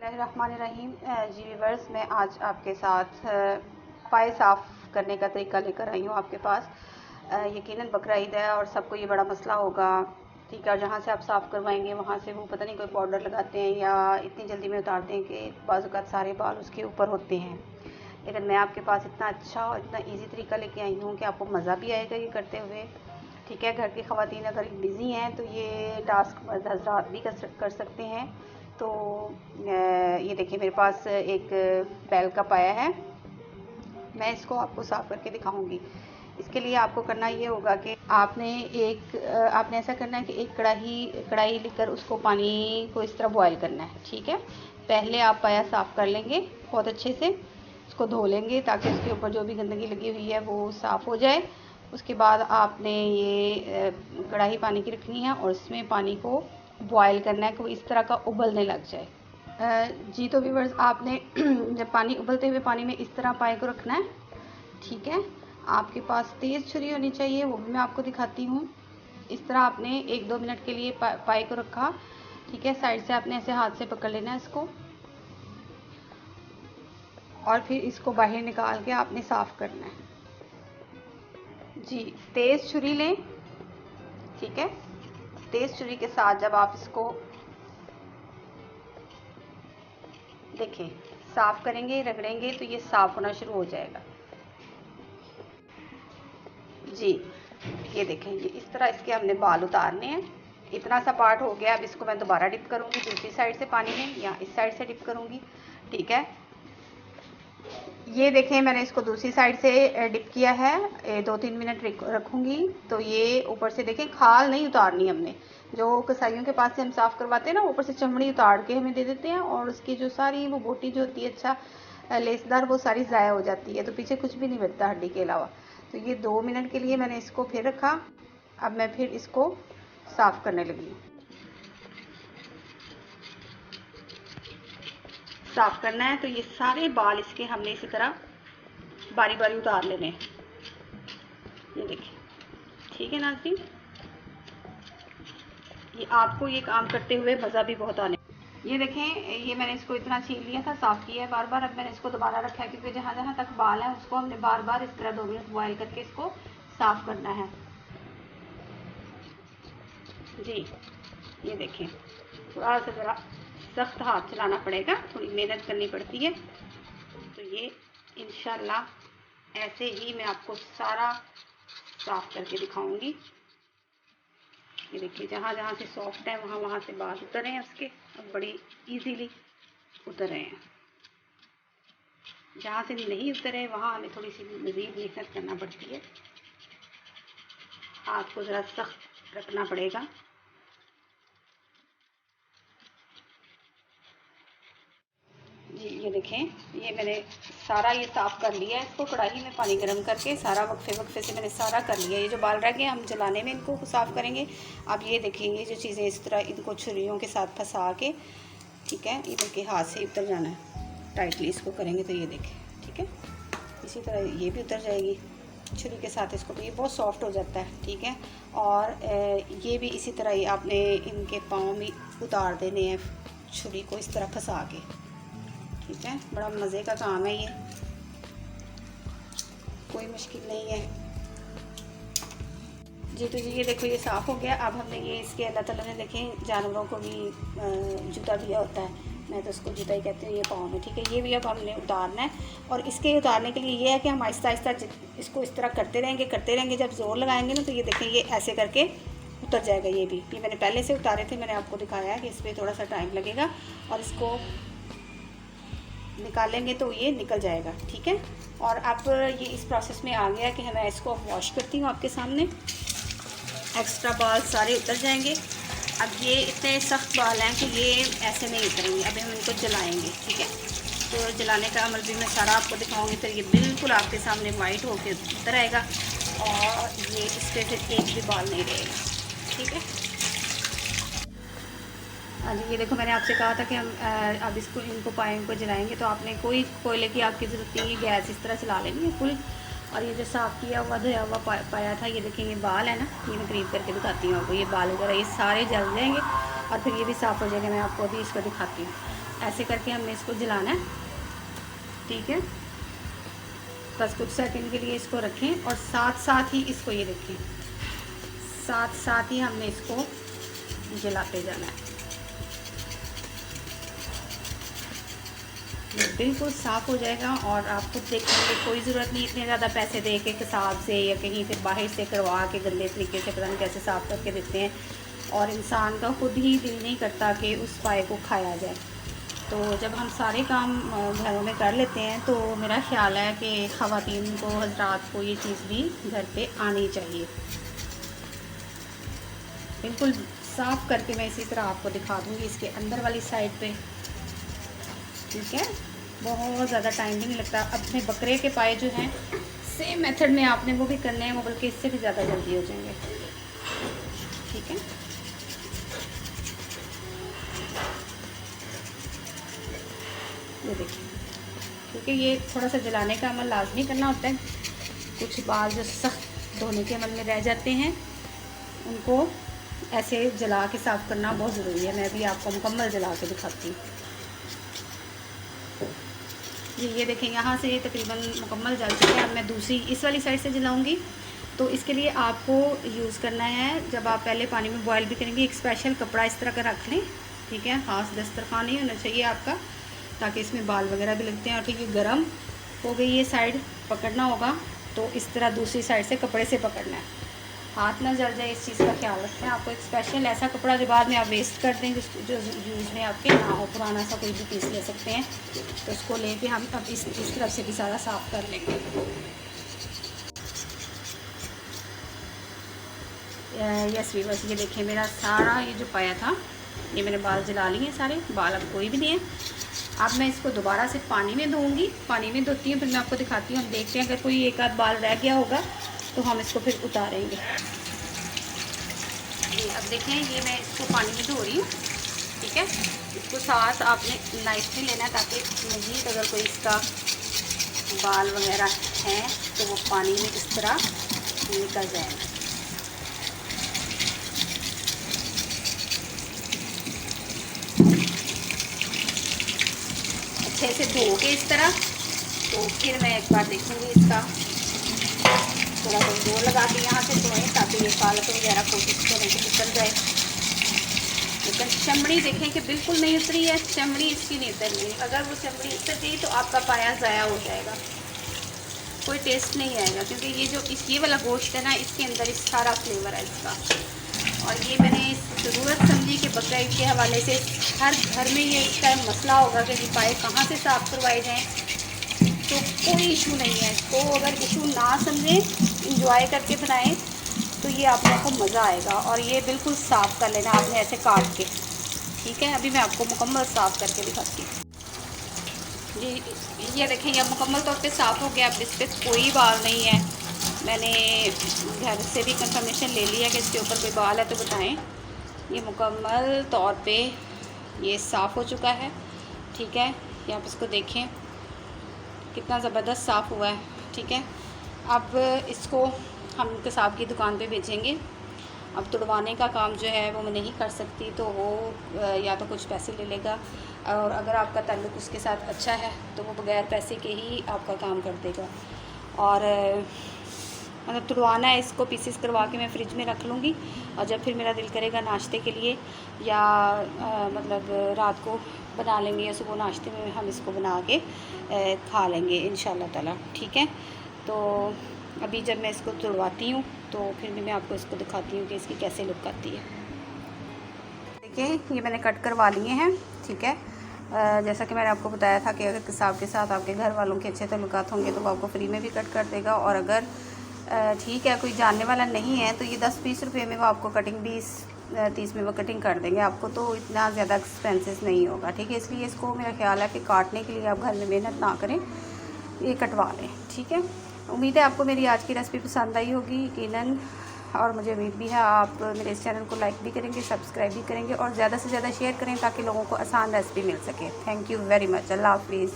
बिस्मिल्लाहिर्रहमानिर्रहीम। जी व्यूअर्स, मैं आज आपके साथ पाए साफ़ करने का तरीका लेकर आई हूँ आपके पास। यकीनन बकरा ईद है और सबको ये बड़ा मसला होगा, ठीक है। और जहाँ से आप साफ़ करवाएंगे वहाँ से वो पता नहीं कोई पाउडर लगाते हैं या इतनी जल्दी में उतारते हैं कि बाज़ औक़ात सारे बाल उसके ऊपर होते हैं। लेकिन मैं आपके पास इतना अच्छा और इतना ईजी तरीका लेके आई हूँ कि आपको मज़ा भी आएगा ये करते हुए, ठीक है। घर की ख़वातीन अगर बिज़ी हैं तो ये टास्क मर्द हज़रात भी कर सकते हैं। तो ये देखिए मेरे पास एक बैल का पाया है, मैं इसको आपको साफ़ करके दिखाऊंगी। इसके लिए आपको करना ये होगा कि आपने ऐसा करना है कि एक कढ़ाई लेकर उसको पानी को इस तरह बॉयल करना है, ठीक है। पहले आप पाया साफ़ कर लेंगे बहुत अच्छे से, उसको धो लेंगे ताकि उसके ऊपर जो भी गंदगी लगी हुई है वो साफ़ हो जाए। उसके बाद आपने ये कढ़ाई पानी की रखनी है और इसमें पानी को बॉयल करना है कि वो इस तरह का उबलने लग जाए। जी तो व्यूअर्स, आपने जब पानी उबलते हुए पानी में इस तरह पाए को रखना है, ठीक है। आपके पास तेज़ छुरी होनी चाहिए, वो भी मैं आपको दिखाती हूँ। इस तरह आपने 1-2 मिनट के लिए पाए को रखा, ठीक है। साइड से आपने ऐसे हाथ से पकड़ लेना है इसको और फिर इसको बाहर निकाल के आपने साफ़ करना है। जी तेज़ छुरी लें, ठीक है। तेज़ छुरी के साथ जब आप इसको देखें साफ़ करेंगे, रगड़ेंगे तो ये साफ़ होना शुरू हो जाएगा। जी ये देखें, ये इस तरह इसके हमने बाल उतारने हैं। इतना सा पार्ट हो गया। अब इसको मैं दोबारा डिप करूँगी दूसरी साइड से पानी में, या इस साइड से डिप करूँगी, ठीक है। ये देखें मैंने इसको दूसरी साइड से डिप किया है। 2-3 मिनट रखूँगी तो ये ऊपर से देखें, खाल नहीं उतारनी हमने। जो कसाइयों के पास से हम साफ़ करवाते हैं ना, ऊपर से चमड़ी उतार के हमें दे देते हैं और उसकी जो सारी वो बोटी जो होती है अच्छा लेसदार, वो सारी ज़ाया हो जाती है, तो पीछे कुछ भी नहीं बचता हड्डी के अलावा। तो ये 2 मिनट के लिए मैंने इसको फिर रखा। अब मैं फिर इसको साफ़ करने लगी। साफ़ करना है तो ये सारे बाल इसके हमने इसी तरह बारी बारी उतार लेने हैं। ये देखिए, ठीक है नाज़रीन। ये आपको ये काम करते हुए मज़ा भी बहुत आने। ये देखें, ये मैंने इसको इतना छील लिया था, साफ़ किया है बार बार। अब मैंने इसको दोबारा रखा है क्योंकि जहाँ जहाँ तक बाल है उसको हमने बार बार इस तरह 2 मिनट बॉयल करके इसको साफ़ करना है। जी ये देखें, थोड़ा सा ज़रा सख्त हाथ चलाना पड़ेगा, थोड़ी मेहनत करनी पड़ती है। तो ये इंशाल्लाह ऐसे ही मैं आपको सारा साफ़ करके दिखाऊंगी। ये देखिए, जहाँ जहाँ से सॉफ्ट है वहाँ वहाँ से बाल उतर रहे हैं उसके, अब बड़ी इजीली उतर रहे हैं। जहाँ से नहीं उतरे वहाँ हमें थोड़ी सी मज़ीद मेहनत करना पड़ती है, हाथ को ज़रा सख्त रखना पड़ेगा। जी ये देखें, ये मैंने सारा ये साफ़ कर लिया है। इसको कढ़ाई में पानी गर्म करके सारा वक्फे वक्फे से मैंने सारा कर लिया। ये जो बाल रह गए हम जलाने में इनको साफ़ करेंगे। अब ये देखिए, ये जो चीज़ें इस तरह इनको छुरियों के साथ फंसा के, ठीक है, ये देखिए हाथ से उतर जाना है। टाइटली इसको करेंगे तो ये देखें, ठीक है, इसी तरह ये भी उतर जाएगी छुरी के साथ इसको, तो ये बहुत सॉफ्ट हो जाता है, ठीक है। और ये भी इसी तरह ही आपने इनके पाँव में उतार देने हैं छुरी को इस तरह फंसा के, ठीक है। बड़ा मज़े का काम है ये, कोई मुश्किल नहीं है। जी तो जी ये देखो, ये साफ़ हो गया। अब हमने ये इसके अल्लाह ताला ने देखें जानवरों को भी जूता दिया होता है, मैं तो उसको जूता ही कहती हूँ, ये पाँव में, ठीक है। ये भी अब हमने उतारना है और इसके उतारने के लिए ये है कि हम आहिस्ता आहिस्ता इसको इस तरह करते रहेंगे। जब ज़ोर लगाएंगे ना तो ये देखें, ये ऐसे करके उतर जाएगा। ये मैंने पहले से उतारे थे, मैंने आपको दिखाया है कि इस पर थोड़ा सा टाइम लगेगा और इसको निकालेंगे तो ये निकल जाएगा, ठीक है। और अब ये इस प्रोसेस में आ गया कि मैं इसको वॉश करती हूँ आपके सामने। एक्स्ट्रा बाल सारे उतर जाएंगे। अब ये इतने सख्त बाल हैं कि ये ऐसे नहीं उतरेंगे। अभी हम इनको जलाएंगे, ठीक है। तो जलाने का अमल भी मैं सारा आपको दिखाऊंगी। फिर ये बिल्कुल आपके सामने वाइट होकर उतर आएगा और ये इस पर फिर एक भी बाल नहीं रहेगा, ठीक है। हाँ जी, ये देखो, मैंने आपसे कहा था कि हम अब इनको पाए को जलाएंगे, तो आपने कोई कोयले की आपकी ज़रूरत नहीं है, गैस इस तरह चला लेनी है फुल। और ये जो साफ़ किया हुआ धोया हुआ पाया था, ये देखें, ये बाल है ना, ये मैं करीब करके दिखाती हूँ आपको। ये बाल वगैरह ये सारे जल जाएंगे और फिर ये भी साफ़ हो जाएगा। मैं आपको अभी इसको दिखाती हूँ। ऐसे करके हमने इसको जलाना है, ठीक है। बस कुछ सेकंड के लिए इसको रखें और साथ साथ ही इसको ये देखें, साथ साथ ही हमने इसको जलाते जाना है। ये बिल्कुल साफ़ हो जाएगा और आप खुद देखेंगे कोई ज़रूरत नहीं इतने ज़्यादा पैसे दे के किसाब से या कहीं से बाहर से करवा के गंदे तरीके से पता नहीं कैसे साफ़ करके देते हैं, और इंसान का खुद ही दिल नहीं करता कि उस पाए को खाया जाए। तो जब हम सारे काम घरों में कर लेते हैं तो मेरा ख़्याल है कि ख़वातीन को, हज़रात को ये चीज़ भी घर पे आनी चाहिए। बिल्कुल साफ़ करके मैं इसी तरह आपको दिखा दूँगी इसके अंदर वाली साइड पे, ठीक है। बहुत ज़्यादा टाइम भी नहीं लगता। अपने बकरे के पाए जो हैं सेम मेथड में आपने वो भी करने हैं, वो बल्कि इससे भी ज़्यादा जल्दी हो जाएंगे, ठीक है। ये देखिए, क्योंकि ये थोड़ा सा जलाने का अमल लाजमी करना होता है। कुछ बाल जो सख्त धोने के अमल में रह जाते हैं उनको ऐसे जला के साफ़ करना बहुत ज़रूरी है। मैं भी आपको मुकम्मल जला के दिखाती हूँ। ये देखें, यहाँ से तकरीबन मुकम्मल जल चुके हैं। अब मैं दूसरी इस वाली साइड से जलाऊँगी। तो इसके लिए आपको यूज़ करना है, जब आप पहले पानी में बॉयल भी करेंगे, एक स्पेशल कपड़ा इस तरह का रख लें, ठीक है। ख़ास दस्तरखान नहीं होना चाहिए आपका, ताकि इसमें बाल वगैरह भी लगते हैं। और ठीक है, गर्म हो गई ये साइड, पकड़ना होगा तो इस तरह दूसरी साइड से कपड़े से पकड़ना है, हाथ ना जल जाए, इस चीज़ का ख्याल रखें। आपको एक स्पेशल ऐसा कपड़ा जो बाद में आप वेस्ट कर दें, जो यूज़ में आपके ना हो, पुराना सा कोई भी पीस ले सकते हैं, तो उसको लेके हम अब इस तरफ से भी सारा साफ़ कर लेंगे। यस वीवर्स, ये देखें मेरा सारा ये जो पाया था, ये मैंने बाल जला लिए सारे, बाल अब कोई भी नहीं है। अब मैं इसको दोबारा से पानी में धोऊंगी, पानी में धोती हूँ, फिर मैं आपको दिखाती हूँ। हम देखते हैं अगर कोई एक आध बाल रह गया होगा तो हम इसको फिर उतारेंगे। जी अब देखें, ये मैं इसको पानी में धो रही हूँ, ठीक है। इसको साथ आपने नाइफ में लेना है ताकि मज़ीद अगर कोई इसका बाल वगैरह हैं तो वो पानी में इस तरह निकल जाए। अच्छे से धो के इस तरह, तो फिर मैं एक बार देखूँगी इसका थोड़ा सा जोर लगा के यहाँ से धोएं ताकि ये पालक वगैरह कोशिश करें कि निकल जाए। लेकिन चमड़ी देखें कि बिल्कुल नहीं उतरी है, चमड़ी इसकी नहीं उतर रही। अगर वो चमड़ी उतर गई तो आपका पाया ज़ाया हो जाएगा, कोई टेस्ट नहीं आएगा, क्योंकि ये जो ये वाला गोश्त है ना, इसके अंदर इस सारा फ्लेवर है इसका। और ये मैंने ज़रूरत समझी कि बकरा ईद के हवाले से हर घर में ये इसका मसला होगा कि पाए कहाँ से साफ़ करवाए जाएँ, तो कोई इशू नहीं है। इसको अगर इशू ना समझें, इंजॉय करके बनाएं तो ये आप लोगों को मज़ा आएगा। और ये बिल्कुल साफ़ कर लेना आपने ऐसे काट के, ठीक है। अभी मैं आपको मुकम्मल साफ़ करके दिखाती हूँ। जी ये देखें, ये मुकम्मल तौर पे साफ़ हो गया। अब इस पर कोई बाल नहीं है। मैंने घर से भी कंफर्मेशन ले लिया कि इसके ऊपर कोई बाल है तो बताएं। ये मुकम्मल तौर पे ये साफ़ हो चुका है, ठीक है। ये आप इसको देखें कितना ज़बरदस्त साफ़ हुआ है, ठीक है। अब इसको हम कसाब की दुकान पे भेजेंगे। अब तुड़वाने का काम जो है वो मैं नहीं कर सकती, तो वो या तो कुछ पैसे ले लेगा, और अगर आपका ताल्लुक़ उसके साथ अच्छा है तो वो बग़ैर पैसे के ही आपका काम कर देगा। और मतलब तुड़वाना है, इसको पीसेस करवा के मैं फ़्रिज में रख लूँगी, और जब फिर मेरा दिल करेगा नाश्ते के लिए या मतलब रात को बना लेंगे या सुबह नाश्ते में हम इसको बना के खा लेंगे इंशाल्लाह ताला, ठीक है। तो अभी जब मैं इसको तुड़वाती हूँ तो फिर भी मैं आपको इसको दिखाती हूँ कि इसकी कैसे लुक आती है। देखिए, ये मैंने कट करवा लिए हैं, ठीक है। जैसा कि मैंने आपको बताया था कि अगर कसाब के साथ आपके घर वालों के अच्छे ताल्लुकात होंगे तो वो आपको फ्री में भी कट कर देगा, और अगर ठीक है कोई जानने वाला नहीं है तो ये 10-20 रुपये में वो आपको कटिंग 20-30 में वो कटिंग कर देंगे आपको, तो इतना ज़्यादा एक्सपेंसेस नहीं होगा, ठीक है। इसलिए इसको मेरा ख्याल है कि काटने के लिए आप घर में मेहनत ना करें, ये कटवा लें, ठीक है। उम्मीद है आपको मेरी आज की रेसिपी पसंद आई होगी यकीनन, और मुझे उम्मीद भी है आप मेरे इस चैनल को लाइक भी करेंगे, सब्सक्राइब भी करेंगे, और ज़्यादा से ज़्यादा शेयर करें ताकि लोगों को आसान रेसिपी मिल सके। Thank you very much. अल्लाह हाफिज़।